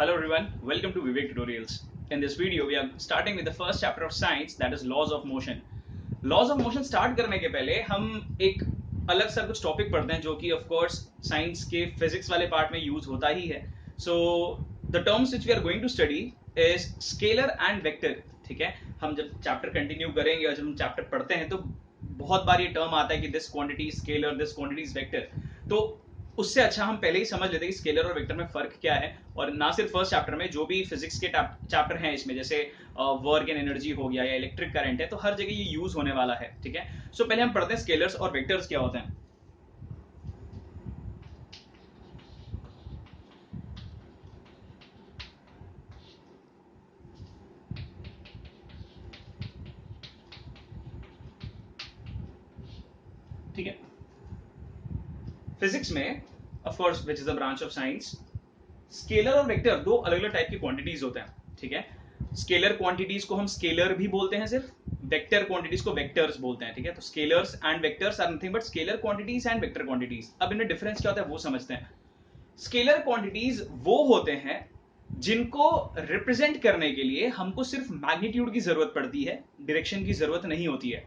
Hello everyone, welcome to Vivek Tutorials. In this video, we are starting with the first chapter of science, that is laws of motion. Laws of motion start करने के पहले हम एक अलग सा कुछ topic पढ़ते हैं जो कि ऑफ कोर्स साइंस के फिजिक्स वाले पार्ट में यूज होता ही है. So the terms which we are going to study is scalar and vector. ठीक है, हम जब चैप्टर कंटिन्यू करेंगे और जब हम चैप्टर पढ़ते हैं तो बहुत बार ये टर्म आता है कि this quantity is scalar, this quantity is vector. तो उससे अच्छा हम पहले ही समझ लेते हैं कि स्केलर और वेक्टर में फर्क क्या है. और ना सिर्फ फर्स्ट चैप्टर में, जो भी फिजिक्स के चैप्टर हैं इसमें, जैसे वर्क एंड एनर्जी हो गया या इलेक्ट्रिक करंट है, तो हर जगह ये यूज होने वाला है. ठीक है, सो पहले हम पढ़ते हैं स्केलर्स और वेक्टर्स क्या होते हैं. ठीक है, फिजिक्स में of course which is a branch of science, scalar और वेक्टर दो अलग अलग टाइप की क्वांटिटीज होते हैं. ठीक है, स्केलर क्वांटिटीज को हम स्केलर भी बोलते हैं सिर्फ, वेक्टर क्वांटिटीज को वेक्टर्स बोलते हैं. ठीक है, तो scalars and vectors are nothing but scalar quantities and vector quantities. अब इनमें डिफरेंस क्या होता है वो समझते हैं. स्केलर क्वांटिटीज वो होते हैं जिनको रिप्रेजेंट करने के लिए हमको सिर्फ मैग्नीट्यूड की जरूरत पड़ती है, डायरेक्शन की जरूरत नहीं होती है.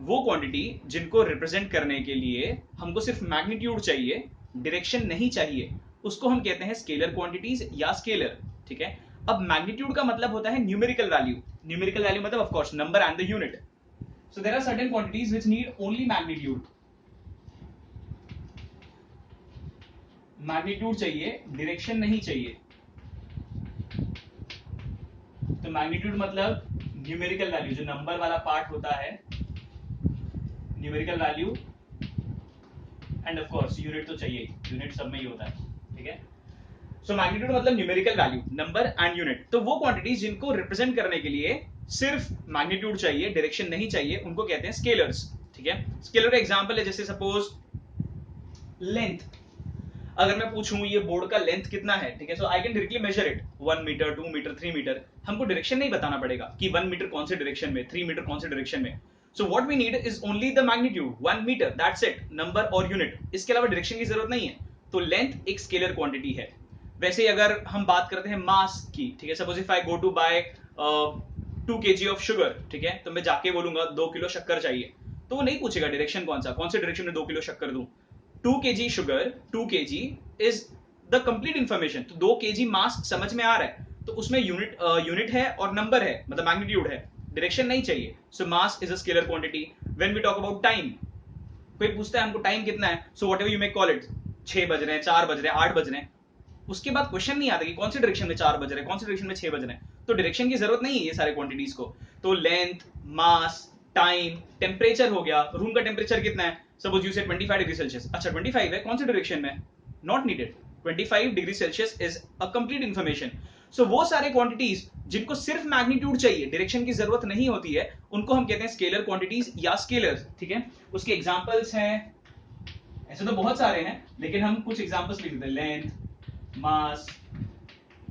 वो क्वांटिटी जिनको रिप्रेजेंट करने के लिए हमको सिर्फ मैग्नीट्यूड चाहिए, डायरेक्शन नहीं चाहिए, उसको हम कहते हैं स्केलर क्वांटिटीज या स्केलर. ठीक है, अब मैग्नीट्यूड का मतलब होता है न्यूमेरिकल वैल्यू. न्यूमेरिकल वैल्यू मतलब of course number and the unit. So there are certain quantities which need only magnitude. Magnitude चाहिए, डायरेक्शन नहीं चाहिए. तो मैग्नीट्यूड मतलब न्यूमेरिकल वैल्यू, जो नंबर वाला पार्ट होता है, numerical value, and of course unit तो चाहिए, यूनिट सब में ही होता है. ठीक है, सो मैग्नीट्यूड मतलब numerical value, number and unit. तो वो क्वांटिटीज जिनको रिप्रेजेंट करने के लिए सिर्फ मैग्नीट्यूड चाहिए, डायरेक्शन नहीं चाहिए, उनको कहते हैं स्केलर्स. ठीक है, स्केलर का एग्जांपल है जैसे सपोज लेंथ. अगर मैं पूछूं ये बोर्ड का लेंथ कितना है, ठीक है, so I can directly measure it 1 metre, 2 metre, 3 metre. हमको डायरेक्शन नहीं बताना पड़ेगा कि 1 मीटर कौन से डायरेक्शन में, 3 मीटर कौन से डायरेक्शन में. So what we need is only the magnitude, 1 meter, that's it, number और यूनिट. इसके अलावा डायरेक्शन की जरूरत नहीं है. तो लेंथ एक स्केलर क्वांटिटी है. वैसे अगर हम बात करते हैं मास की, ठीक है, suppose if I go to buy 2 kg of sugar, ठीक है, तो मैं जाके बोलूंगा 2 किलो शक्कर चाहिए, तो वो नहीं पूछेगा डायरेक्शन कौन सा, कौन से डायरेक्शन में 2 किलो शक्कर दूं. 2 kg sugar, 2 kg is the complete information. तो 2 kg मास समझ में आ रहा है, तो उसमें यूनिट है और नंबर है, मतलब मैग्नीट्यूड है, डायरेक्शन नहीं चाहिए. So mass is a scalar quantity. When we talk about time, कोई पूछता है हमको टाइम कितना है, so whatever you may call it, 6 बज रहे हैं, 4 बज रहे हैं, 8 बज रहे हैं, उसके बाद क्वेश्चन नहीं आता कि कौन से डायरेक्शन में 4 बज रहे हैं, कौन से डायरेक्शन में 6 बज रहे हैं. तो डायरेक्शन की जरूरत नहीं है ये सारे क्वांटिटीज को. तो लेंथ, मास, टाइम, टेम्परेचर हो गया, रूम का टेम्परेचर कितना है, सपोज यू से 25 डिग्री सेल्सियस. अच्छा 25 है, कौन से डायरेक्शन में, not needed. 25 degree Celsius is a complete information. So वो सारे क्वांटिटीज जिनको सिर्फ मैग्नीट्यूड चाहिए, डायरेक्शन की जरूरत नहीं होती है, उनको हम कहते हैं स्केलर क्वांटिटीज या स्केलर्स. ठीक है, उसके एग्जांपल्स हैं, ऐसे तो बहुत सारे हैं लेकिन हम कुछ एग्जांपल्स लिख देते हैं, लेंथ, मास,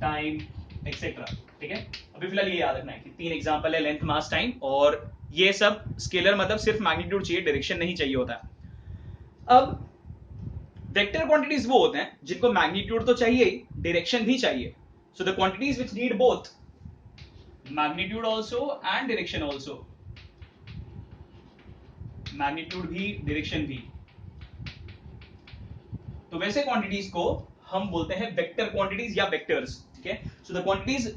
टाइम, एक्सेट्रा. ठीक है, अभी फिलहाल ये याद रखना है कि 3 एग्जांपल है, लेंथ, मास, टाइम, और ये सब स्केलर मतलब सिर्फ मैग्नीट्यूड चाहिए, डायरेक्शन नहीं चाहिए होता है. अब वेक्टर क्वांटिटीज वो होते हैं जिनको मैग्नीट्यूड तो चाहिए ही, डायरेक्शन भी चाहिए. So the quantities which need both magnitude also and direction also, magnitude भी, डायरेक्शन भी. तो वैसे क्वांटिटीज को हम बोलते हैं वेक्टर क्वांटिटीज या वेक्टर्स. ठीक है, so the quantities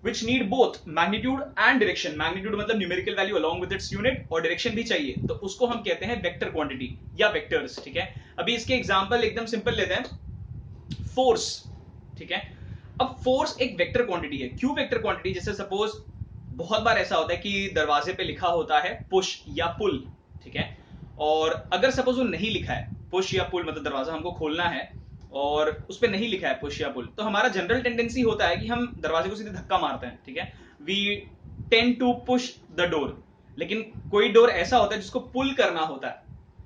which need both magnitude and direction, magnitude मतलब numerical value along with its unit, और डायरेक्शन भी चाहिए, तो उसको हम कहते हैं वेक्टर क्वांटिटी या वेक्टर्स. ठीक है, अभी इसके एग्जांपल एकदम सिंपल लेते हैं, फोर्स. ठीक है, अब फोर्स एक वेक्टर क्वांटिटी है. क्यों वेक्टर क्वांटिटी, जैसे सपोज बहुत बार ऐसा होता है कि दरवाजे पे लिखा होता है पुश या पुल. ठीक है, और अगर सपोज वो नहीं लिखा है पुश या पुल, मतलब दरवाजा हमको खोलना है और उस पे नहीं लिखा है पुश या पुल, तो हमारा जनरल टेंडेंसी होता है कि हम दरवाजे को सीधे धक्का मारते हैं. ठीक है, we tend to push the door. लेकिन कोई डोर ऐसा होता है जिसको पुल करना होता है.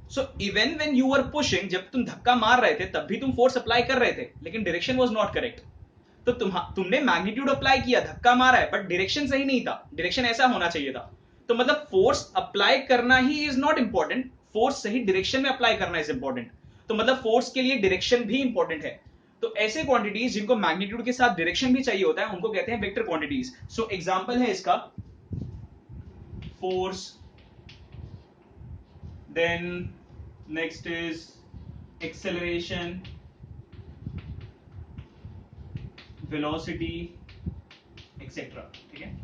So even when you are pushing, जब तुम धक्का मार रहे थे तब भी तुम फोर्स अप्लाई कर रहे थे, लेकिन डायरेक्शन वाज नॉट करेक्ट. तो तुमने मैग्नीट्यूड अप्लाई किया, धक्का मारा है, बट डायरेक्शन सही नहीं था, डायरेक्शन ऐसा होना चाहिए था. तो मतलब फोर्स अप्लाई करना he is not important, force सही डायरेक्शन में अप्लाई करना इज इंपॉर्टेंट. तो मतलब फोर्स के लिए डायरेक्शन भी इंपॉर्टेंट है. तो ऐसे क्वांटिटीज जिनको मैग्नीट्यूड के साथ डायरेक्शन भी चाहिए होता है उनको कहते हैं वेक्टर क्वांटिटीज. सो एग्जांपल है इसका force, then next is acceleration, velocity etcetera. ठीक है,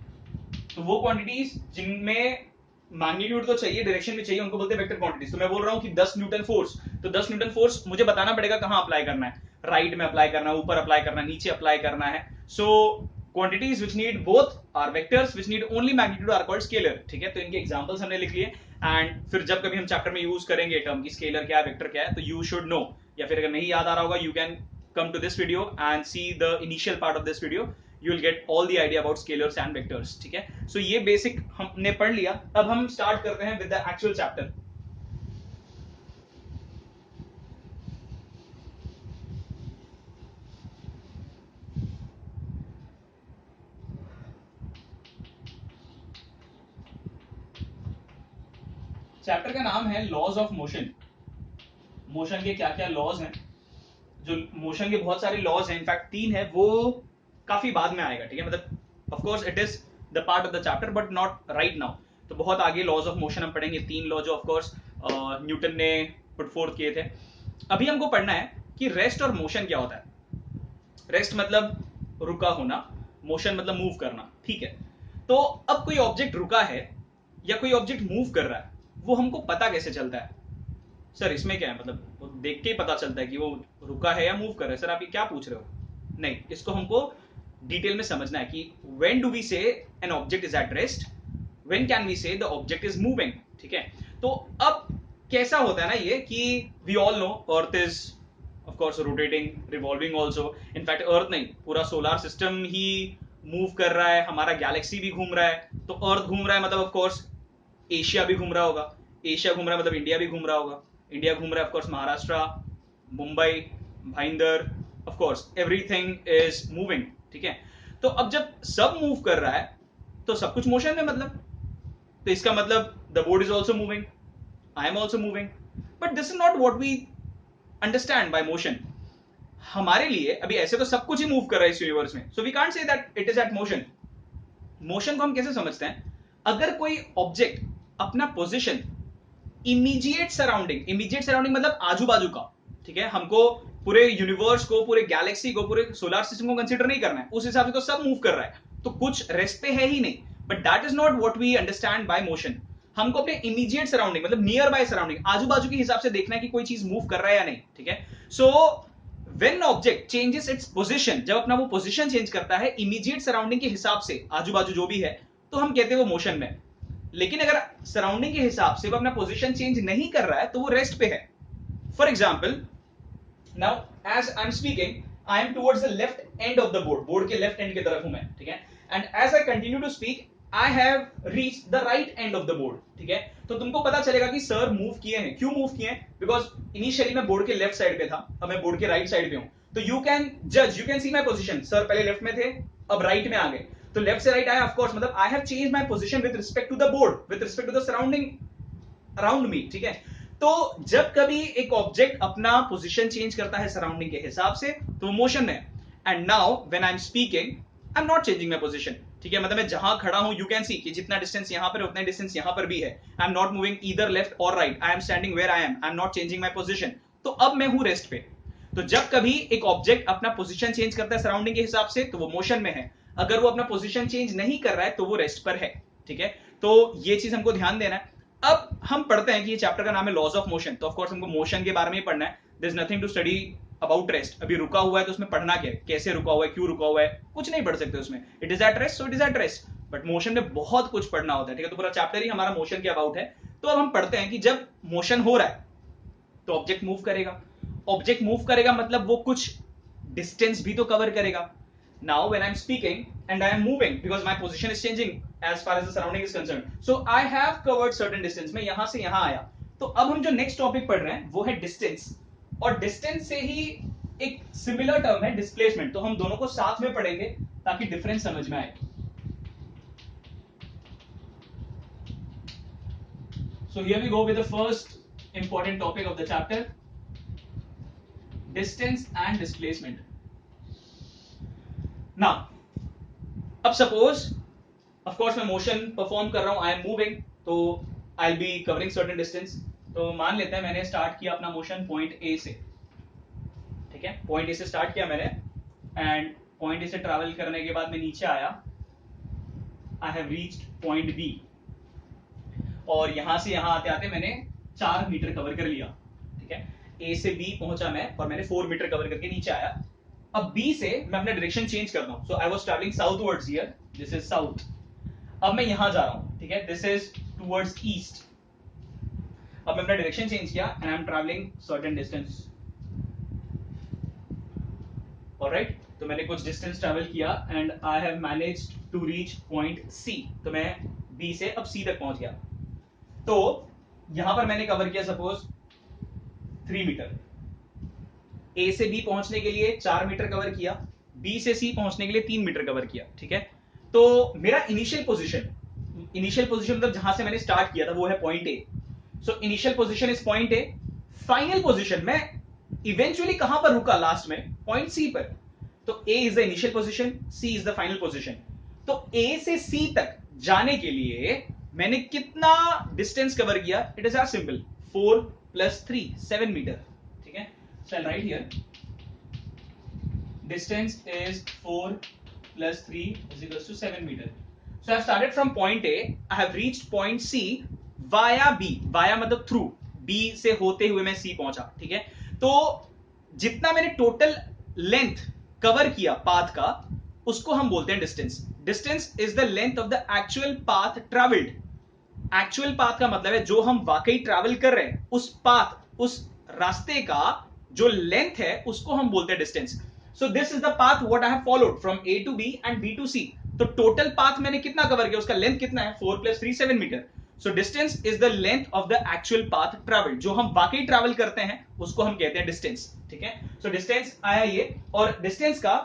तो वो क्वांटिटीज जिनमें मैग्नीट्यूड तो चाहिए डायरेक्शन भी चाहिए उनको बोलते हैं वेक्टर क्वांटिटीज. तो मैं बोल रहा हूं कि 10 न्यूटन फोर्स, तो 10 न्यूटन फोर्स मुझे बताना पड़ेगा कहां अप्लाई करना है. राइट में अप्लाई करना है, ऊपर अप्लाई करना है, नीचे अप्लाई करना है. So quantities which need both are vectors, which need only magnitude are called scalar. ठीक है, तो इनके एग्जांपल्स हमने लिख लिए. एंड फिर जब कभी हम चैप्टर में यूज करेंगे टर्म की स्केलर क्या है, वेक्टर क्या है, तो यू शुड नो. या फिर अगर नहीं याद आ रहा होगा, you can come to this video and see the initial part of this video. You will get all the idea about scalars and vectors. ठीक है, so ये basic हमने पढ़ लिया. अब हम start करते हैं with the actual chapter. Chapter का नाम है लॉज ऑफ मोशन. मोशन के क्या क्या लॉज हैं, जो मोशन के बहुत सारे लॉज हैं, इनफैक्ट 3 है, वो काफी बाद में आएगा. ठीक है, मतलब of course it is the part of the chapter but not right now. तो बहुत आगे लॉज ऑफ मोशन हम पढ़ेंगे. 3 लॉ जो ऑफ कोर्स न्यूटन ने पुट फोर्थ किए थे. अभी हमको पढ़ना है कि रेस्ट और मोशन क्या होता है. रेस्ट मतलब रुका होना, मोशन मतलब मूव करना. ठीक है, तो अब कोई ऑब्जेक्ट रुका है या कोई ऑब्जेक्ट मूव कर रहा है, वो हमको पता कैसे चलता है. सर इसमें क्या है, मतलब वो देख के ही पता चलता है कि वो रुका है या मूव कर रहा है. सर आप ये क्या पूछ रहे हो. नहीं, इसको हमको डिटेल में समझना है कि when do we say an object is at rest, when can we say the object is moving. ठीक है, तो अब कैसा होता है ना ये कि we all know earth is of course rotating, revolving also. In fact earth नहीं, पूरा सोलर सिस्टम ही मूव कर रहा है, हमारा गैलेक्सी भी घूम रहा है. तो अर्थ घूम रहा है मतलब ऑफ कोर्स एशिया भी घूम रहा होगा, एशिया घूम रहा है मतलब इंडिया भी घूम रहा होगा, इंडिया घूम रहा है of course Maharashtra, Mumbai, Bhayandar, of course everything is moving. ठीक है, तो अब जब सब मूव कर रहा है तो सब कुछ मोशन में, मतलब तो इसका मतलब the board is also moving, I am also moving. But this is not what we understand by motion. हमारे लिए अभी ऐसे तो सब कुछ ही मूव कर रहा है इस यूनिवर्स में, so we can't say that it is at motion. Motion को हम कैसे समझते हैं, अगर कोई ऑब्जेक्ट अपना पोजिशन इमीडिएट सराउंडिंग मतलब आजू बाजू का. ठीक है, हमको पूरे यूनिवर्स को, पूरे गैलेक्सी को, पूरे सोलर सिस्टम को कंसीडर नहीं करना है. उस हिसाब से तो सब मूव कर रहा है, तो कुछ रेस्ट पे है ही नहीं. But that is not what we understand by motion. हमको अपने इमीडिएट सराउंडिंग मतलब नियर बाय सराउंडिंग, आजू बाजू के हिसाब से देखना है कि कोई चीज मूव कर रहा है या नहीं. ठीक है, so when object changes its position, जब अपना वो पोजीशन चेंज करता है इमीडिएट सराउंडिंग के हिसाब से, आजू बाजू जो भी है, तो हम कहते हैं वो मोशन में. लेकिन अगर सराउंडिंग के हिसाब से वो अपना पोजीशन चेंज नहीं कर रहा है तो वो रेस्ट पे है. For example, now as I am speaking, I am towards the left end of the board, board के लेफ्ट एंड की तरफ हूं मैं. ठीक है, and as I continue to speak I have reached the right end of the board. ठीक है, तो तुमको पता चलेगा कि सर मूव किए हैं. क्यों मूव किए हैं, बिकॉज इनिशियली मैं बोर्ड के लेफ्ट साइड पे था, अब मैं बोर्ड के राइट साइड पे हूं. तो यू कैन जज, you can see my position. Sir पहले लेफ्ट में थे, अब राइट में आ गए, तो लेफ्ट से राइट आया. ऑफ कोर्स मतलब I have change my position with respect to the board, with respect to the surrounding around me. ठीक है, तो जब कभी एक ऑब्जेक्ट अपना पोजीशन चेंज करता है सराउंडिंग के हिसाब से तो वो मोशन है. And now when I am speaking I am not changing my position. ठीक है, मतलब मैं जहां खड़ा हूं यू कैन सी कि जितना डिस्टेंस यहां पर उतना डिस्टेंस यहां पर भी है. I am not moving either left और right, I am standing where I am not changing my position. तो अब मैं हूं रेस्ट पे. तो जब कभी एक ऑब्जेक्ट अपना पोजीशन चेंज करता है सराउंडिंग के हिसाब से तो वो मोशन में है. अगर वो अपना पोजीशन चेंज नहीं कर रहा है तो वो रेस्ट पर है. ठीक है, तो ये चीज हमको ध्यान देना है. अब हम पढ़ते हैं कि ये चैप्टर का नाम है लॉज ऑफ मोशन. तो ऑफ कोर्स हमको मोशन के बारे में ही पढ़ना है. There is nothing to study about rest. अभी रुका हुआ है तो उसमें पढ़ना क्या है, कैसे रुका हुआ है, क्यों रुका हुआ है, कुछ नहीं पढ़ सकते उसमें. It is at rest, so it is at rest. But motion में बहुत कुछ पढ़ना होता है. ठीक है, तो पूरा चैप्टर ही हमारा मोशन के अबाउट है. तो अब हम पढ़ते हैं कि जब मोशन हो रहा है तो ऑब्जेक्ट मूव करेगा. ऑब्जेक्ट मूव करेगा मतलब वो कुछ डिस्टेंस भी तो कवर करेगा. Now when I'm speaking and I am moving because my position is changing as far as the surrounding is concerned, so I have covered certain distance. मैं यहां से यहां आया. तो अब हम जो नेक्स्ट टॉपिक पढ़ रहे हैं वो है डिस्टेंस, और डिस्टेंस से ही एक सिमिलर टर्म है डिस्प्लेसमेंट. तो हम दोनों को साथ में पढ़ेंगे ताकि डिफरेंस समझ में आए. So here we go with the first important topic of the chapter, distance and displacement. ना अब सपोज ऑफ कोर्स मैं मोशन परफॉर्म कर रहा हूं, आई एम मूविंग, तो I will be covering certain distance. तो मान लेते हैं मैंने स्टार्ट किया अपना मोशन पॉइंट ए से, ठीक है, पॉइंट ए से स्टार्ट किया मैंने, एंड पॉइंट ए से ट्रैवल करने के बाद मैं नीचे आया, I have reached point B, और यहां से यहां आते आते मैंने 4 मीटर कवर कर लिया, ठीक है, ए से बी पहुंचा मैं और मैंने 4 मीटर कवर करके नीचे आया। अब बी से मैं अपना डायरेक्शन चेंज करता हूं, so I was travelling southwards here, this is south, अब मैं यहां जा रहा हूं, ठीक है, दिस इज टुवर्ड्स ईस्ट। अब मैं अपना डायरेक्शन चेंज किया and I am travelling certain distance, alright, तो मैंने कुछ डिस्टेंस ट्रैवल किया and I have managed to reach point C, तो मैं बी से अब सी तक पहुंच गया। तो यहां पर मैंने कवर किया सपोज 3 मीटर, ए से बी पहुंचने के लिए 4 मीटर कवर किया, बी से सी पहुंचने के लिए 3 मीटर कवर किया, ठीक है। तो मेरा इनिशियल पोजीशन मतलब जहां से मैंने स्टार्ट किया था वो है point A, so initial position is point A, final position मैं इवेंचुअली कहां पर रुका लास्ट में, पॉइंट सी पर, तो A is the initial position, C is the final position. तो ए से सी तक जाने के लिए मैंने कितना डिस्टेंस कवर किया, it is as simple 4 + 3 7 metre, ठीक है, so I'll write here distance is 4 + 3 = 7 meter. So I have started from point A, I have reached point C via B, via मतलब through, B से होते हुए मैं C पहुंचा, ठीक है। तो जितना मैंने टोटल लेंथ कवर किया पाथ का, उसको हम बोलते हैं distance. Distance is the length of the actual path travelled. Actual path का मतलब है जो हम वाकई ट्रैवल कर रहे हैं, उस पाथ, उस रास्ते का जो लेंथ है उसको हम बोलते हैं distance. So this is the path what I have followed from A to B and B to C. तो टोटल पाथ मैंने कितना कवर किया, उसका लेंथ कितना है, 4 + 3 7 metre. So distance is the length of the actual path travelled, जो हम वाकई ट्रैवल करते हैं उसको हम कहते हैं डिस्टेंस, ठीक है। सो डिस्टेंस आया ये, और डिस्टेंस का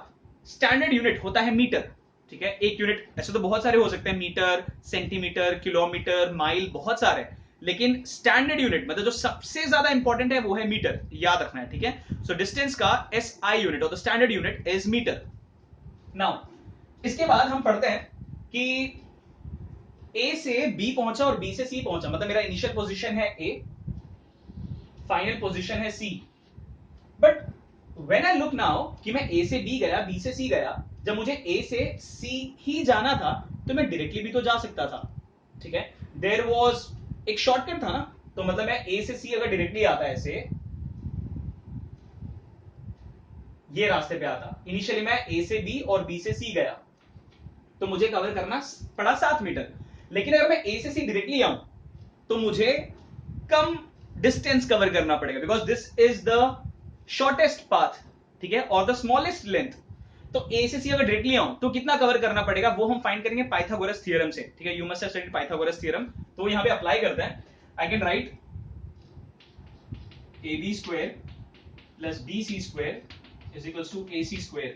स्टैंडर्ड यूनिट होता है मीटर, ठीक है। एक यूनिट, ऐसे तो बहुत सारे हो सकते हैं, मीटर, सेंटीमीटर, किलोमीटर, माइल, बहुत सारे, लेकिन स्टैंडर्ड यूनिट मतलब जो सबसे ज्यादा इंपॉर्टेंट है वो है मीटर, याद रखना है, ठीक है। सो डिस्टेंस का एसआई यूनिट और the standard unit is metre. Now इसके बाद हम पढ़ते हैं कि ए से बी पहुंचा और बी से सी पहुंचा, मतलब मेरा इनिशियल पोजीशन है ए, फाइनल पोजीशन है C, but when I look now कि मैं ए से बी गया, बी से सी गया, जब मुझे ए से सी ही जाना था तो मैं डायरेक्टली भी तो जा सकता था, ठीक है। देयर वाज एक शॉर्टकट था ना, तो मतलब मैं ए से सी अगर डायरेक्टली आता ऐसे, ये रास्ते पे आता, इनिशियली मैं ए से बी और बी से सी गया, तो मुझे कवर करना पड़ा 7 मीटर। लेकिन अगर मैं ए से सी डायरेक्टली आऊं तो मुझे कम डिस्टेंस कवर करना पड़ेगा, because this is the shortest path, ठीक है, और द स्मॉलेस्ट लेंथ। तो ए से सी अगर डायरेक्टली आऊं तो कितना कवर करना पड़ेगा वो हम फाइंड करेंगे पाइथागोरस थ्योरम से, ठीक है। You must have studied Pythagoras theorem, तो यहां पे अप्लाई करते हैं। I can write ab² + bc² = ac²,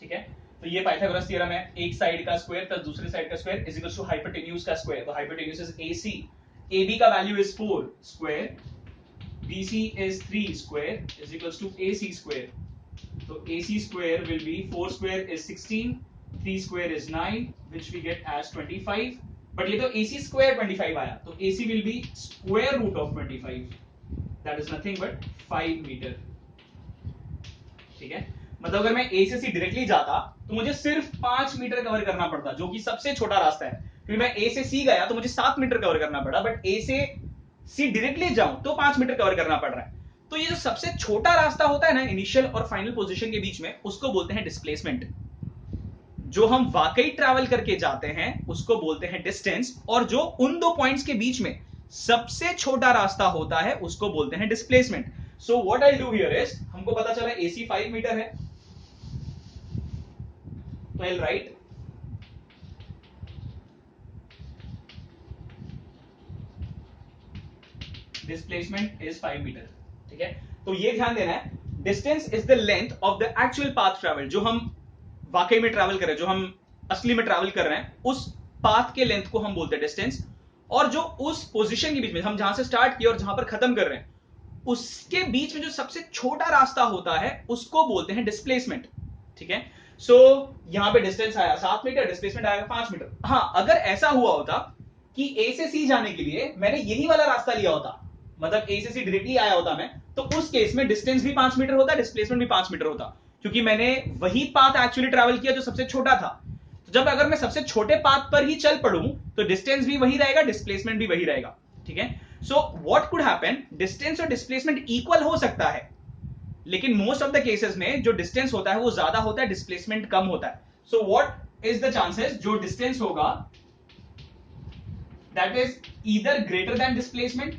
ठीक है। तो ये पाइथागोरस थ्योरम है, एक साइड का स्क्वायर प्लस दूसरे साइड का square is equal to hypotenuse का स्क्वायर, तो हाइपोटेन्यूज इज AC, AB का value is 4 square, BC is 3 square is equals to AC square. So AC square will be 4 square is 16, 3 square is 9, which we get as 25. But ये तो AC square 25 आया, तो AC will be square root of 25. That is nothing but 5 meter. ठीक है, मतलब अगर मैं A से C डायरेक्टली जाता तो मुझे सिर्फ 5 मीटर कवर करना पड़ता, जो कि सबसे छोटा रास्ता है, क्योंकि मैं A से C गया तो मुझे 7 मीटर कवर करना पड़ा, बट A से C डायरेक्टली जाऊं तो 5 मीटर कवर करना पड़ रहा है। तो ये जो सबसे छोटा रास्ता होता है ना इनिशियल और फाइनल पोजीशन के बीच में, उसको बोलते हैं डिस्प्लेसमेंट। जो हम वाकई ट्रैवल करके जाते हैं उसको बोलते हैं डिस्टेंस, और जो उन दो पॉइंट्स के बीच में सबसे छोटा रास्ता होता है उसको बोलते हैं displacement. So what I do here is, हमको पता चला AC 5 मीटर है, तो I will write displacement is 5 metre, ठीक है। तो ये ध्यान देना है, distance is the length of the actual path travel, जो हम वाकई में ट्रैवल कर रहे हैं, जो हम असली में ट्रैवल कर रहे हैं, उस पाथ के लेंथ को हम बोलते हैं डिस्टेंस। और जो उस पोजीशन के बीच में हम जहां से स्टार्ट किए और जहां पर खत्म कर रहे हैं उसके बीच में जो सबसे छोटा रास्ता होता है उसको बोलते हैं डिस्प्लेसमेंट। ठीक है, सो यहां पे डिस्टेंस आया 7 मीटर, डिस्प्लेसमेंट आएगा 5 मीटर। हाँ, अगर ऐसा हुआ होता कि ए से सी जाने के लिए मैंने यही वाला रास्ता लिया होता, मतलब ए से सी डायरेक्टली आया होता मैं, तो उस केस में डिस्टेंस भी 5 मीटर होता, डिस्प्लेसमेंट भी 5 मीटर होता, क्योंकि मैंने वही पाथ एक्चुअली ट्रैवल किया जो सबसे छोटा था। तो जब अगर मैं सबसे छोटे पाथ पर ही चल पड़ूं तो डिस्टेंस भी वही रहेगा, डिस्प्लेसमेंट भी वही रहेगा। ठीक है, so what could happen, distance और डिस्प्लेसमेंट इक्वल हो सकता है, लेकिन मोस्ट ऑफ द केसेस में जो डिस्टेंस होता है वो ज्यादा होता है, डिस्प्लेसमेंट कम होता है। So what is the chances, जो डिस्टेंस होगा that is either greater than displacement,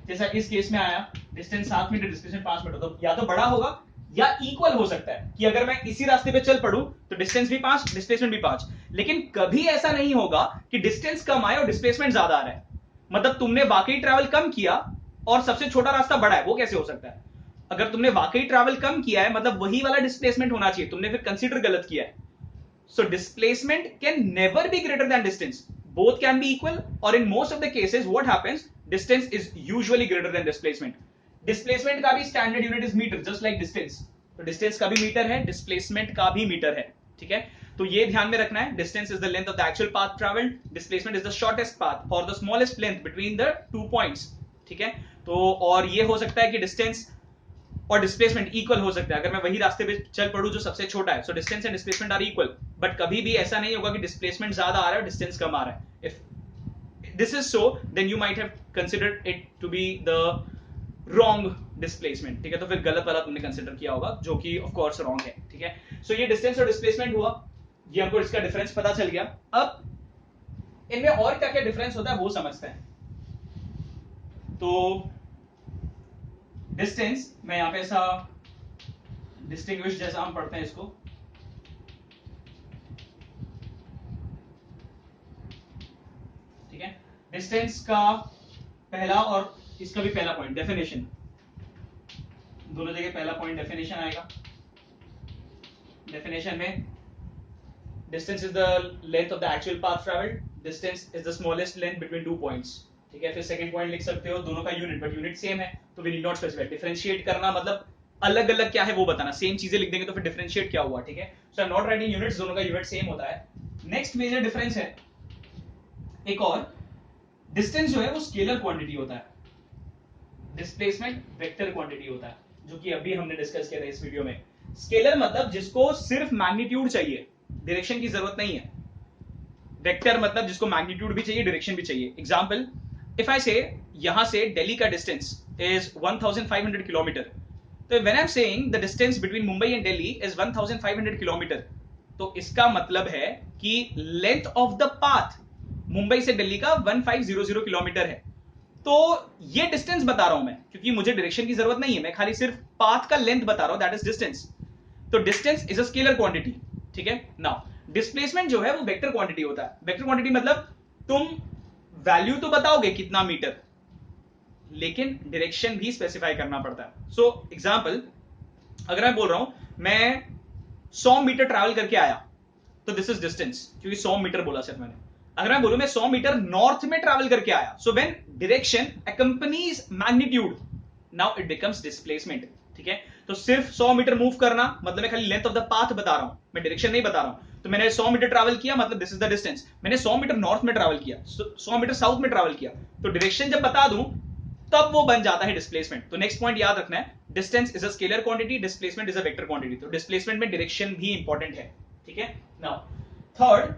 जैसा इस केस में आया डिस्टेंस 7 मीटर, डिस्प्लेसमेंट 5 मीटर, तो या तो बड़ा होगा या इक्वल हो सकता है कि अगर मैं इसी रास्ते पे चल पड़ूं तो डिस्टेंस भी 5, डिस्प्लेसमेंट भी 5। लेकिन कभी ऐसा नहीं होगा कि डिस्टेंस कम आए और डिस्प्लेसमेंट ज्यादा आ रहा है, मतलब तुमने वाकई ट्रैवल कम किया और सबसे छोटा रास्ता बड़ा है, वो कैसे हो सकता है? अगर तुमने वाकई ट्रैवल कम किया है मतलब वही वाला डिस्प्लेसमेंट होना चाहिए, तुमने फिर कंसीडर गलत किया है। So displacement can never be greater than distance. Both can be equal, or in most of the cases, what happens? Distance is usually greater than displacement. Displacement का भी standard unit is meter, just like distance. तो distance का भी metre है, displacement का भी metre है। ठीक है, तो ये ध्यान में रखना है। Distance is the length of the actual path traveled. Displacement is the shortest path or the smallest length between the 2 points. ठीक है, तो और ये हो सकता है कि distance और डिस्प्लेसमेंट इक्वल हो सकता है अगर मैं वही रास्ते पे चल पड़ूं जो सबसे छोटा है। सो distance and displacement are equal, but कभी भी ऐसा नहीं होगा कि डिस्प्लेसमेंट ज्यादा आ रहा है और डिस्टेंस कम आ रहा है। If this is so then you might have considered it to be the wrong displacement. ठीक है, तो फिर गलत वाला तुमने कंसीडर किया होगा, जो कि ऑफ कोर्स रॉन्ग है। ठीक है, सो ये डिस्टेंस और डिस्प्लेसमेंट हुआ, ये हमको इसका डिफरेंस पता चल गया। अब इनमें और क्या क्या डिफरेंस होता है वो समझते हैं। तो डिस्टेंस मैं यहां पे ऐसा डिस्टिंग्विश जैसा हम पढ़ते हैं इसको, ठीक है। डिस्टेंस का पहला और इसका भी पहला पॉइंट डेफिनेशन, दोनों जगह पहला पॉइंट डेफिनेशन आएगा। डेफिनेशन में distance is the length of the actual path travelled, distance is the smallest length between 2 points. ठीक है, फिर सेकंड पॉइंट लिख सकते हो दोनों का यूनिट, बट यूनिट सेम है तो we need not specify. Differentiate करना मतलब अलग अलग क्या है वो बताना, सेम चीजें लिख देंगे तो फिर डिफरेंशिएट क्या हुआ। ठीक है, so I am not writing units, दोनों का यूनिट सेम होता है। नेक्स्ट मेजर डिफरेंस है एक और, डिस्टेंस जो है वो स्केलर क्वांटिटी होता है, डिस्प्लेसमेंट वेक्टर क्वांटिटी होता है, जो कि अभी हमने डिस्कस किया था इस वीडियो में। स्केलर मतलब जिसको सिर्फ मैग्नीट्यूड चाहिए, डायरेक्शन की जरूरत नहीं है। वेक्टर मतलब जिसको मैग्नीट्यूड भी चाहिए, डायरेक्शन भी चाहिए। एग्जांपल, इफ आई से यहां से दिल्ली का डिस्टेंस इज 1500 किलोमीटर, तो when I am saying the distance between Mumbai and Delhi is 1500 kilometre, तो इसका मतलब है कि length of the path Mumbai से दिल्ली का 1500 किलोमीटर है। तो ये डिस्टेंस बता रहा हूं मैं, क्योंकि मुझे डायरेक्शन की जरूरत नहीं है, मैं खाली सिर्फ पाथ का लेंथ बता रहा हूं, दैट इज डिस्टेंस। तो distance is a scalar quantity. ठीक है, नाउ डिस्प्लेसमेंट जो है वो वेक्टर क्वांटिटी होता है। वेक्टर क्वांटिटी मतलब तुम वैल्यू तो बताओगे कितना मीटर, लेकिन डायरेक्शन भी स्पेसिफाई करना पड़ता है। सो एग्जांपल, अगर मैं बोल रहा हूं मैं 100 मीटर ट्रैवल करके आया, तो दिस इज डिस्टेंस, क्योंकि 100 मीटर बोला सिर्फ मैंने। अगर मैं बोलूं मैं 100 मीटर नॉर्थ में ट्रैवल करके आया, सो when direction accompanies magnitude, now it becomes displacement. ठीक है, तो सिर्फ 100 मीटर मूव करना मतलब मैं खाली लेंथ ऑफ द पाथ बता रहा हूं, मैं डायरेक्शन नहीं बता रहा हूं। तो मैंने 100 मीटर ट्रैवल किया मतलब दिस इज द डिस्टेंस। मैंने 100 मीटर नॉर्थ में ट्रैवल किया, 100 मीटर साउथ में ट्रैवल किया, तो डायरेक्शन जब बता दूं तब वो बन जाता है डिस्प्लेसमेंट। तो नेक्स्ट पॉइंट याद रखना है, distance is a scalar quantity, displacement is a vector quantity. तो डिस्प्लेसमेंट में डायरेक्शन भी इंपॉर्टेंट है। ठीक है, now third,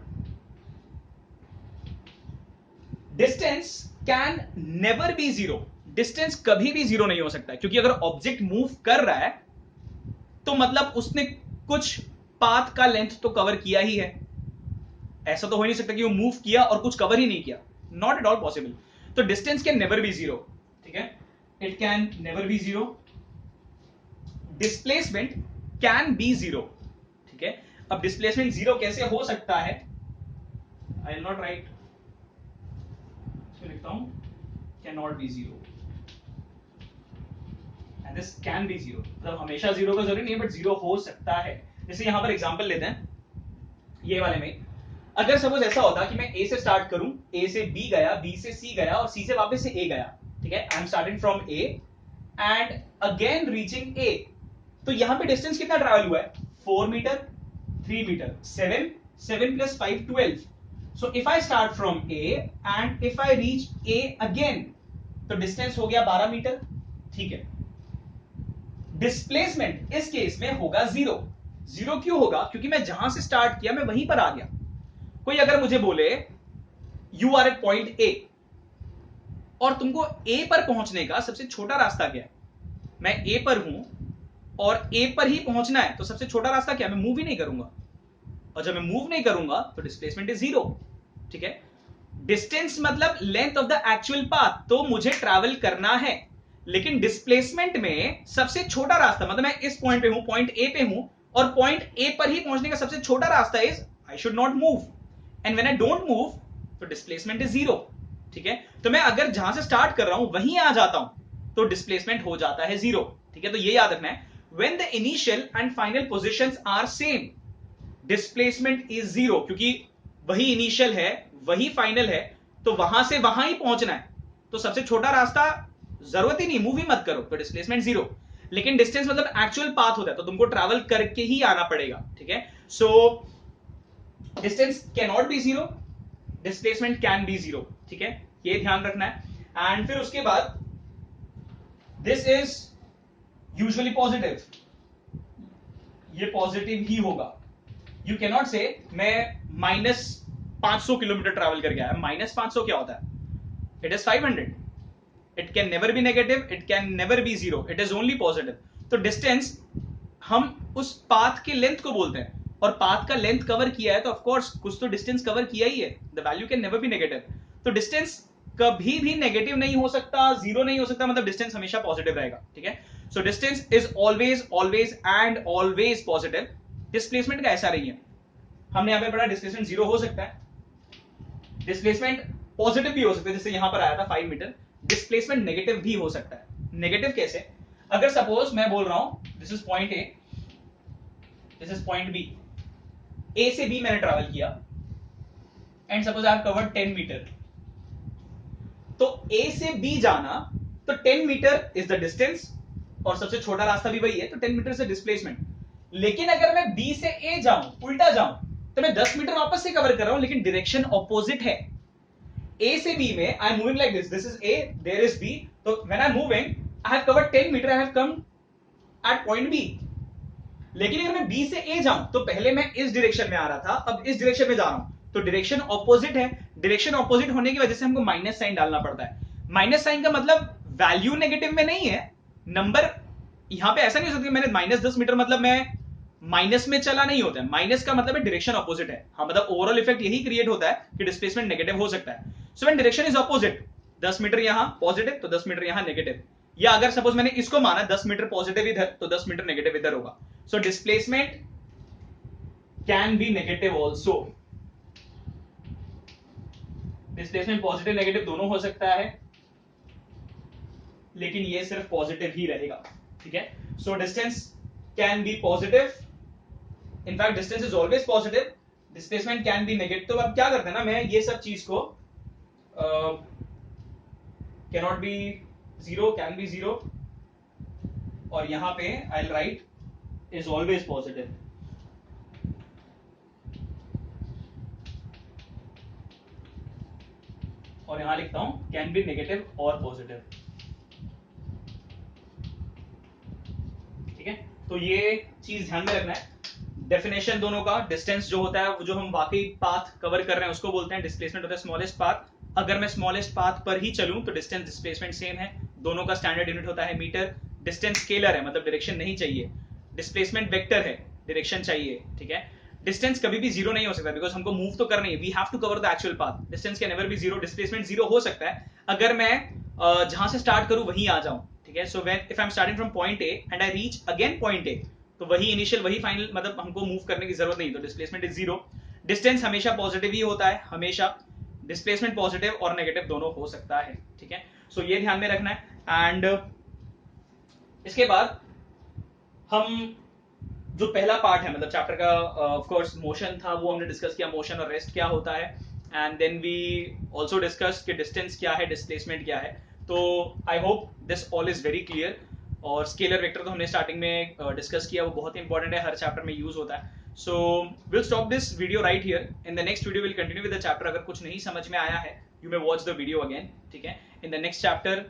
distance can never B zero. Distance कभी भी जीरो नहीं हो सकता, क्योंकि अगर ऑब्जेक्ट मूव कर रहा है तो मतलब उसने कुछ पाथ का लेंथ तो कवर किया ही है। ऐसा तो हो नहीं सकता कि वो मूव किया और कुछ कवर ही नहीं किया, नॉट एट ऑल पॉसिबल। तो distance can never B zero. ठीक है, it can never B zero. Displacement can be zero. ठीक है, अब डिस्प्लेसमेंट जीरो कैसे हो सकता है, आई विल नॉट राइट, लिखता हूं can not be zero and this can be zero, मतलब हमेशा जीरो का जरूरी नहीं है, बट जीरो हो सकता है। जैसे यहां पर एग्जांपल लेते हैं, ये वाले में अगर सपोज ऐसा होता कि मैं ए से स्टार्ट करूं, ए से बी गया, बी से सी गया और सी से वापस से ए गया, ठीक है, I am starting from A and again reaching A, तो यहां पे डिस्टेंस कितना ट्रैवल हुआ है, 4 metre, 3 metre, 7, 7 plus 5 12. So if I start from A and if I reach A again, तो डिस्टेंस हो गया 12 मीटर, ठीक है। डिस्प्लेसमेंट इस केस में होगा 0। 0 क्यों होगा, क्योंकि मैं जहां से स्टार्ट किया मैं वहीं पर आ गया। कोई अगर मुझे बोले you are at point A और तुमको ए पर पहुंचने का सबसे छोटा रास्ता क्या है, मैं ए पर हूं और ए पर ही पहुंचना है, तो सबसे छोटा रास्ता क्या है, मैं मूव ही नहीं करूंगा, और जब मैं मूव नहीं करूंगा तो डिस्प्लेसमेंट इज 0, ठीक है। डिस्टेंस मतलब length of the actual path, तो मुझे ट्रैवल करना है, लेकिन डिस्प्लेसमेंट में सबसे छोटा रास्ता मतलब मैं इस पॉइंट पे हूं, पॉइंट ए पे हूं, और पॉइंट ए पर ही पहुंचने का सबसे छोटा रास्ता is I should not move, and when I don't move तो डिस्प्लेसमेंट इज 0, ठीक है। तो मैं अगर जहां से स्टार्ट कर रहा हूं वहीं आ जाता हूं तो डिस्प्लेसमेंट हो जाता है 0, ठीक है। तो ये याद रखना है, when the initial and final positions are same displacement is 0, क्योंकि वही इनिशियल है वही फाइनल है, तो वहां से वहां ही पहुंचना है, तो सबसे छोटा रास्ता जरूरत ही नहीं, मूव ही मत करो, तो डिस्प्लेसमेंट 0। लेकिन डिस्टेंस मतलब एक्चुअल पाथ होता है, तो तुमको ट्रैवल करके ही आना पड़ेगा, ठीक है। So distance can not be 0, displacement can be 0, ठीक है, ये ध्यान रखना है। एंड फिर उसके बाद दिस इज यूजुअली पॉजिटिव, ये पॉजिटिव ही होगा। यू कैन नॉट से मैं माइनस 500 किलोमीटर ट्रैवल करके आया, माइनस 500 क्या होता है, it is 500, it can never B negative, it can never be 0, it is only positive. तो डिस्टेंस हम उस पाथ के लेंथ को बोलते हैं, और पाथ का लेंथ कवर किया है तो ऑफ कोर्स कुछ तो डिस्टेंस कवर किया ही है, the value can never B negative. तो डिस्टेंस कभी भी नेगेटिव नहीं हो सकता, 0 नहीं हो सकता, मतलब डिस्टेंस हमेशा पॉजिटिव रहेगा, ठीक है। सो distance is always always and always positive. Displacement का ऐसा नहीं है, हमने यहां पे पढ़ा डिस्प्लेसमेंट 0 हो सकता है, डिस्प्लेसमेंट पॉजिटिव भी हो सकता है, जैसे यहां पर आया था 5 मीटर, डिस्प्लेसमेंट नेगेटिव भी हो सकता है। नेगेटिव कैसे, अगर सपोज मैं बोल रहा हूं this is point A, this is point B, A से बी मैंने ट्रैवल किया and suppose I have covered 10 metre, तो ए से बी जाना, तो 10 मीटर इज द डिस्टेंस और सबसे छोटा रास्ता भी वही है, तो 10 मीटर से डिस्प्लेसमेंट। लेकिन अगर मैं बी से ए जाऊं, उल्टा जाऊं, तो मैं 10 मीटर वापस से कवर कर रहा हूं, लेकिन डायरेक्शन ऑपोजिट है। ए से बी में I am moving like this, this is A, there is B, तो when I am moving I have covered 10 metre, I have come at point B. लेकिन अगर मैं बी से ए जाऊं, तो पहले मैं इस डायरेक्शन में आ रहा था, अब इस डायरेक्शन में जा रहा हूं, तो डायरेक्शन ऑपोजिट है। डायरेक्शन ऑपोजिट होने की वजह से हमको माइनस साइन डालना पड़ता है। माइनस साइन का मतलब वैल्यू नेगेटिव में नहीं है, नंबर यहां पे ऐसा नहीं हो सकता मैंने -10 मीटर मतलब मैं माइनस में चला नहीं होता है, माइनस का मतलब है डायरेक्शन ऑपोजिट है। हाँ, मतलब ओवरऑल इफेक्ट यही क्रिएट होता है कि डिस्प्लेसमेंट नेगेटिव हो सकता है। So when direction is opposite, 10 metre यहां पॉजिटिव तो 10 मीटर यहां नेगेटिव, या अगर सपोज मैंने इसको माना 10 मीटर पॉजिटिव इधर तो 10 मीटर नेगेटिव इधर होगा। So displacement can be negative also, displacement positive negative दोनों हो सकता है, लेकिन ये सिर्फ पॉजिटिव ही रहेगा, ठीक है। So distance can be positive, in fact distance is always positive, displacement can be negative. तो अब क्या करते हैं ना, मैं ये सब चीज को can not be 0, can be 0, और यहां पे आई राइट इज ऑलवेज पॉजिटिव, और यहां लिखता हूं कैन बी नेगेटिव और पॉजिटिव, ठीक है। तो ये चीज ध्यान में रखना है। डेफिनेशन दोनों का, डिस्टेंस जो होता है वो जो हम वाकई पाथ कवर कर रहे हैं उसको बोलते हैं, डिस्प्लेसमेंट होता है स्मॉलेस्ट पाथ। अगर मैं स्मॉलेस्ट पाथ पर ही चलूं तो डिस्टेंस डिस्प्लेसमेंट सेम है, दोनों का स्टैंडर्ड यूनिट होता है मीटर। डिस्टेंस स्केलर है, मतलब डायरेक्शन नहीं चाहिए, डिस्प्लेसमेंट वेक्टर है, डायरेक्शन चाहिए, ठीक है। डिस्टेंस कभी भी 0 नहीं हो सकता, बिकॉज हमको मूव तो करना ही है, we have to cover the actual path. Distance can never be 0, displacement 0 हो सकता है अगर मैं जहां से स्टार्ट करूं वहीं आ जाऊं, ठीक है। So when if I am starting from point A and I reach again point A, तो वही इनिशियल वही फाइनल, मतलब हमको मूव करने की जरूरत नहीं, तो डिस्प्लेसमेंट इज 0। डिस्टेंस हमेशा पॉजिटिव ही होता है, हमेशा। डिस्प्लेसमेंट पॉजिटिव और नेगेटिव दोनों हो सकता है, ठीक है। सो ये ध्यान में रखना है। एंड इसके बाद हम जो पहला पार्ट है मतलब चैप्टर का, ऑफ कोर्स मोशन था, वो हमने डिस्कस किया, मोशन और रेस्ट क्या होता है, and then we also discuss कि डिस्टेंस क्या है, डिस्प्लेसमेंट क्या है। तो I hope this all is very clear. और स्केलर वेक्टर तो हमने स्टार्टिंग में डिस्कस किया, वो बहुत इंपॉर्टेंट है, हर चैप्टर में यूज होता है। सो will stop this video right here. In the next video will continue with the chapter. अगर कुछ नहीं समझ में आया है, you may watch the video again, ठीक है। इन the next chapter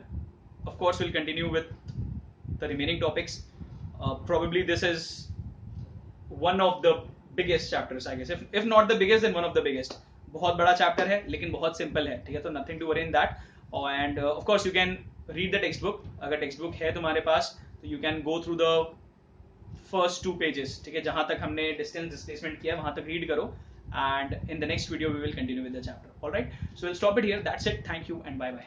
of course will continue with the remaining topics. Probably this is one of the biggest chapters, I guess. If not the biggest, then one of the biggest. बहुत बड़ा chapter है लेकिन बहुत simple है, ठीक है। तो nothing to worry in that. And of course you can read the textbook. अगर टेक्स्ट बुक है तुम्हारे पास तो you can go through the first 2 pages, ठीक है। जहां तक हमने डिस्टेंस डिस्प्लेसमेंट किया वहां तक रीड करो। And in the next video we will continue with the chapter. Alright, so will stop it here. That's it. Thank you and bye bye.